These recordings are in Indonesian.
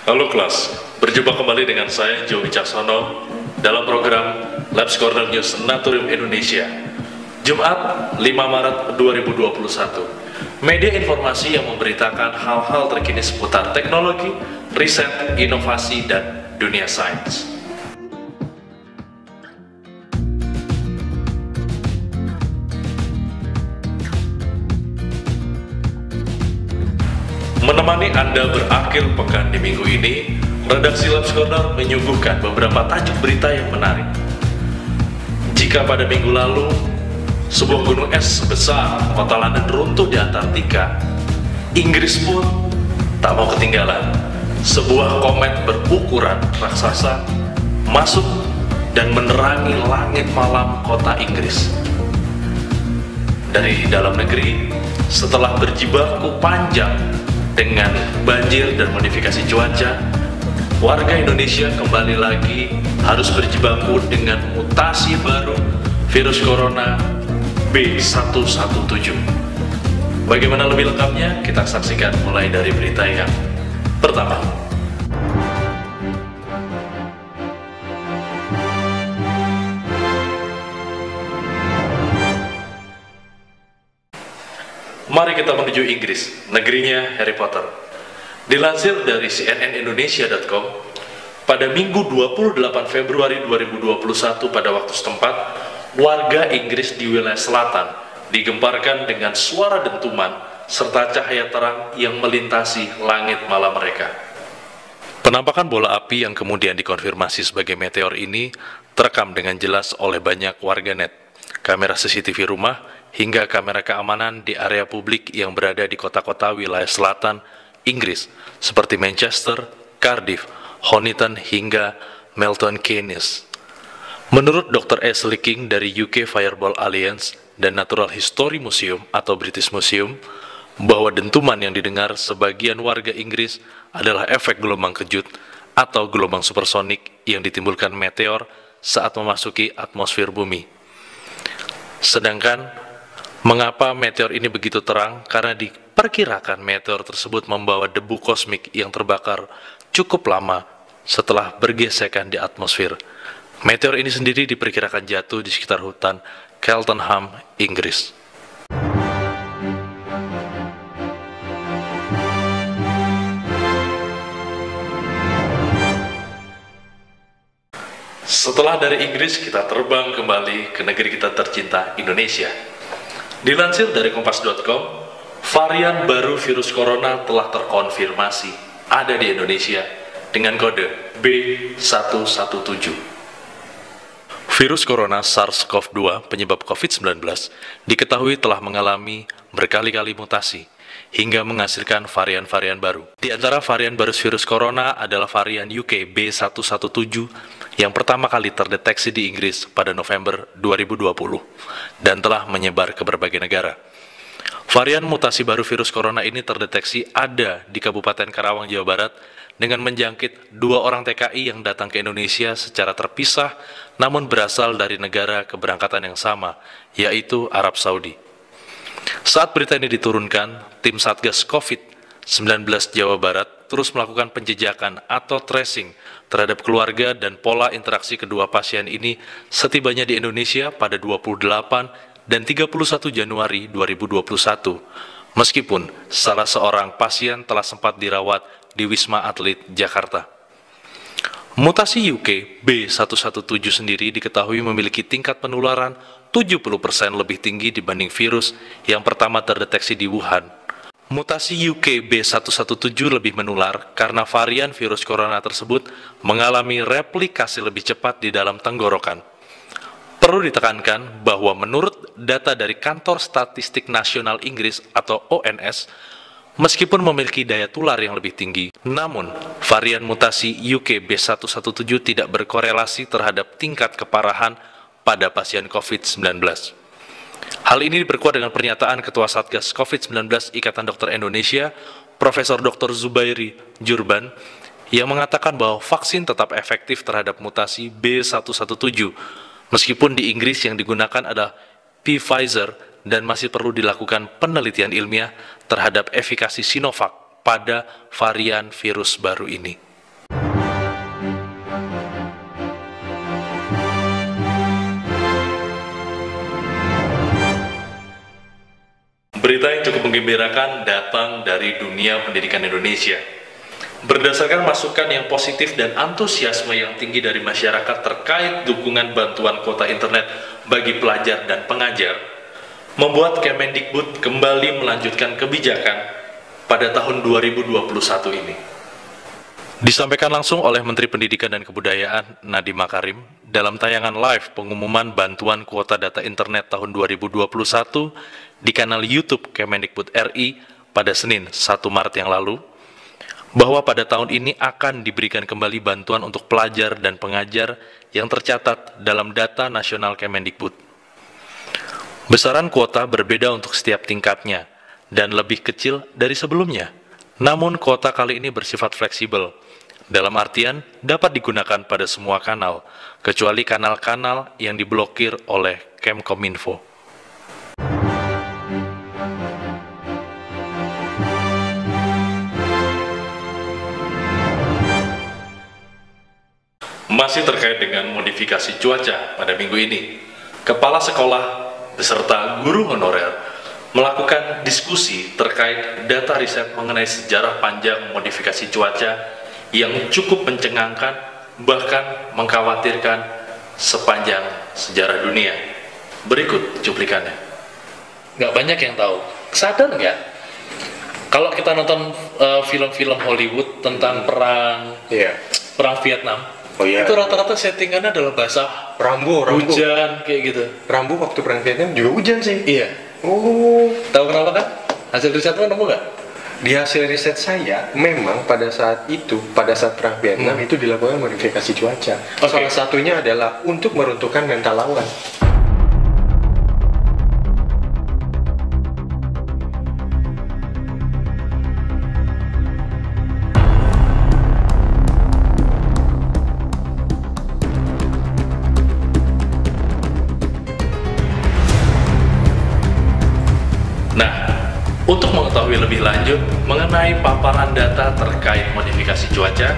Halo kelas, berjumpa kembali dengan saya Joe Wicaksono dalam program Labs Corner News Naturium Indonesia. Jumat 5 Maret 2021. Media informasi yang memberitakan hal-hal terkini seputar teknologi, riset, inovasi, dan dunia sains. Menemani Anda berakhir pekan di minggu ini, redaksi Labs Corner menyuguhkan beberapa tajuk berita yang menarik. Jika pada minggu lalu, sebuah gunung es sebesar kota London runtuh di Antartika, Inggris pun tak mau ketinggalan. Sebuah komet berukuran raksasa masuk dan menerangi langit malam kota Inggris. Dari dalam negeri, setelah berjibaku panjang dengan banjir dan modifikasi cuaca, warga Indonesia kembali lagi harus berjibaku dengan mutasi baru virus corona B117. Bagaimana lebih lengkapnya? Kita saksikan mulai dari berita yang pertama. Mari kita menuju Inggris, negerinya Harry Potter. Dilansir dari cnnindonesia.com, pada Minggu 28 Februari 2021 pada waktu setempat, warga Inggris di wilayah selatan digemparkan dengan suara dentuman serta cahaya terang yang melintasi langit malam mereka. Penampakan bola api yang kemudian dikonfirmasi sebagai meteor ini terekam dengan jelas oleh banyak warganet, kamera CCTV rumah, hingga kamera keamanan di area publik yang berada di kota-kota wilayah selatan Inggris seperti Manchester, Cardiff, Honiton, hingga Milton Keynes. Menurut Dr. Ashley King dari UK Fireball Alliance dan Natural History Museum atau British Museum, bahwa dentuman yang didengar sebagian warga Inggris adalah efek gelombang kejut atau gelombang supersonik yang ditimbulkan meteor saat memasuki atmosfer bumi. Sedangkan mengapa meteor ini begitu terang? Karena diperkirakan meteor tersebut membawa debu kosmik yang terbakar cukup lama setelah bergesekan di atmosfer. Meteor ini sendiri diperkirakan jatuh di sekitar hutan Cheltenham, Inggris. Setelah dari Inggris, kita terbang kembali ke negeri kita tercinta, Indonesia. Dilansir dari kompas.com, varian baru virus corona telah terkonfirmasi ada di Indonesia dengan kode B117. Virus corona SARS-CoV-2 penyebab COVID-19 diketahui telah mengalami berkali-kali mutasi hingga menghasilkan varian-varian baru. Di antara varian baru virus corona adalah varian UK B117 yang pertama kali terdeteksi di Inggris pada November 2020 dan telah menyebar ke berbagai negara. Varian mutasi baru virus corona ini terdeteksi ada di Kabupaten Karawang, Jawa Barat dengan menjangkit 2 orang TKI yang datang ke Indonesia secara terpisah namun berasal dari negara keberangkatan yang sama, yaitu Arab Saudi. Saat berita ini diturunkan, tim Satgas COVID-19 Jawa Barat terus melakukan penjejakan atau tracing terhadap keluarga dan pola interaksi kedua pasien ini setibanya di Indonesia pada 28 dan 31 Januari 2021, meskipun salah seorang pasien telah sempat dirawat di Wisma Atlet Jakarta. Mutasi UK B117 sendiri diketahui memiliki tingkat penularan 70% lebih tinggi dibanding virus yang pertama terdeteksi di Wuhan. Mutasi UK B117 lebih menular karena varian virus corona tersebut mengalami replikasi lebih cepat di dalam tenggorokan. Perlu ditekankan bahwa menurut data dari Kantor Statistik Nasional Inggris atau ONS, meskipun memiliki daya tular yang lebih tinggi, namun varian mutasi UK B117 tidak berkorelasi terhadap tingkat keparahan pada pasien COVID-19. Hal ini diperkuat dengan pernyataan Ketua Satgas COVID-19 Ikatan Dokter Indonesia, Profesor Dr. Zubairi Jurban, yang mengatakan bahwa vaksin tetap efektif terhadap mutasi B117, meskipun di Inggris yang digunakan adalah Pfizer dan masih perlu dilakukan penelitian ilmiah terhadap efikasi Sinovac pada varian virus baru ini. Berita yang cukup menggembirakan datang dari dunia pendidikan Indonesia. Berdasarkan masukan yang positif dan antusiasme yang tinggi dari masyarakat terkait dukungan bantuan kuota internet bagi pelajar dan pengajar, membuat Kemendikbud kembali melanjutkan kebijakan pada tahun 2021 ini. Disampaikan langsung oleh Menteri Pendidikan dan Kebudayaan Nadiem Makarim dalam tayangan live pengumuman bantuan kuota data internet tahun 2021 di kanal YouTube Kemendikbud RI pada Senin 1 Maret yang lalu, bahwa pada tahun ini akan diberikan kembali bantuan untuk pelajar dan pengajar yang tercatat dalam data nasional Kemendikbud. Besaran kuota berbeda untuk setiap tingkatnya dan lebih kecil dari sebelumnya. Namun kuota kali ini bersifat fleksibel, dalam artian dapat digunakan pada semua kanal, kecuali kanal-kanal yang diblokir oleh Kemkominfo. Masih terkait dengan modifikasi cuaca pada minggu ini, Kepala Sekolah beserta guru honorer melakukan diskusi terkait data riset mengenai sejarah panjang modifikasi cuaca yang cukup mencengangkan, bahkan mengkhawatirkan sepanjang sejarah dunia. Berikut cuplikannya. Nggak banyak yang tahu. Sadar nggak? Kalau kita nonton film-film Hollywood tentang perang Vietnam, itu rata-rata settingannya adalah basah, Rambo. hujan, kayak gitu. Rambo waktu perang Vietnam juga hujan sih. Iya. Oh, Tahu kenapa kan? Hasil risetnya nemu nggak? di hasil riset saya, memang pada saat perang Vietnam itu dilakukan modifikasi cuaca. Salah satunya adalah untuk meruntuhkan mental lawan. Untuk mengetahui lebih lanjut mengenai paparan data terkait modifikasi cuaca,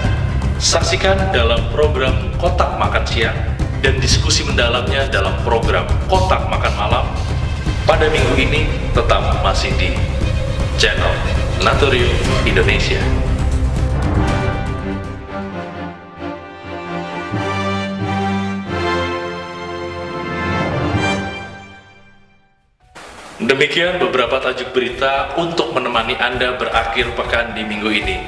saksikan dalam program Kotak Makan Siang dan diskusi mendalamnya dalam program Kotak Makan Malam pada minggu ini, tetap masih di channel Naturium Indonesia. Demikian beberapa tajuk berita untuk menemani Anda berakhir pekan di minggu ini.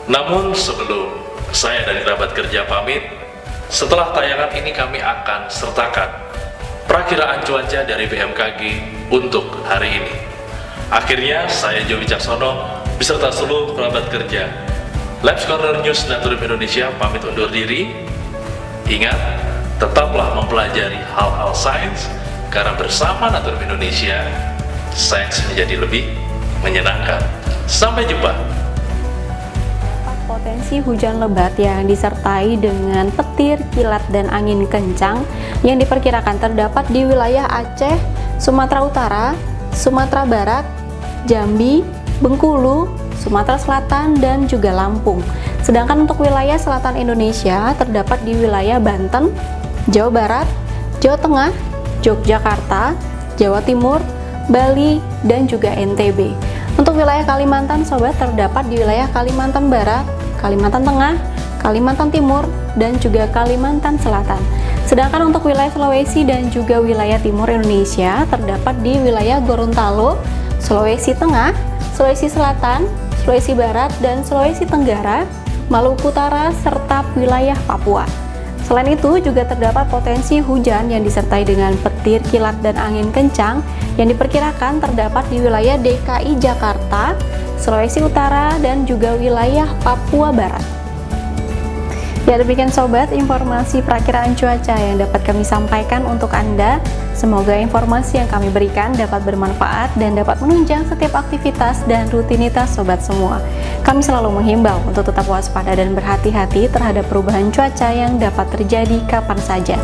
Namun sebelum saya dan kerabat kerja pamit, setelah tayangan ini kami akan sertakan perakiraan cuaca dari BMKG untuk hari ini. Akhirnya saya Joe Wicaksono beserta seluruh kerabat kerja Labs Corner News Naturium Indonesia pamit undur diri. Ingat, tetaplah mempelajari hal-hal sains, karena bersama Naturium Indonesia, sains menjadi lebih menyenangkan. Sampai jumpa. Potensi hujan lebat yang disertai dengan petir, kilat, dan angin kencang yang diperkirakan terdapat di wilayah Aceh, Sumatera Utara, Sumatera Barat, Jambi, Bengkulu, Sumatera Selatan, dan juga Lampung. Sedangkan untuk wilayah selatan Indonesia terdapat di wilayah Banten, Jawa Barat, Jawa Tengah, Yogyakarta, Jawa Timur, Bali, dan juga NTB. Untuk wilayah Kalimantan, sobat, terdapat di wilayah Kalimantan Barat, Kalimantan Tengah, Kalimantan Timur, dan juga Kalimantan Selatan. Sedangkan untuk wilayah Sulawesi dan juga wilayah Timur Indonesia terdapat di wilayah Gorontalo, Sulawesi Tengah, Sulawesi Selatan, Sulawesi Barat, dan Sulawesi Tenggara, Maluku Utara, serta wilayah Papua. Selain itu juga terdapat potensi hujan yang disertai dengan petir, kilat, dan angin kencang yang diperkirakan terdapat di wilayah DKI Jakarta, Sulawesi Utara, dan juga wilayah Papua Barat. Ya, demikian sobat informasi perakiraan cuaca yang dapat kami sampaikan untuk Anda. Semoga informasi yang kami berikan dapat bermanfaat dan dapat menunjang setiap aktivitas dan rutinitas sobat semua. Kami selalu menghimbau untuk tetap waspada dan berhati-hati terhadap perubahan cuaca yang dapat terjadi kapan saja.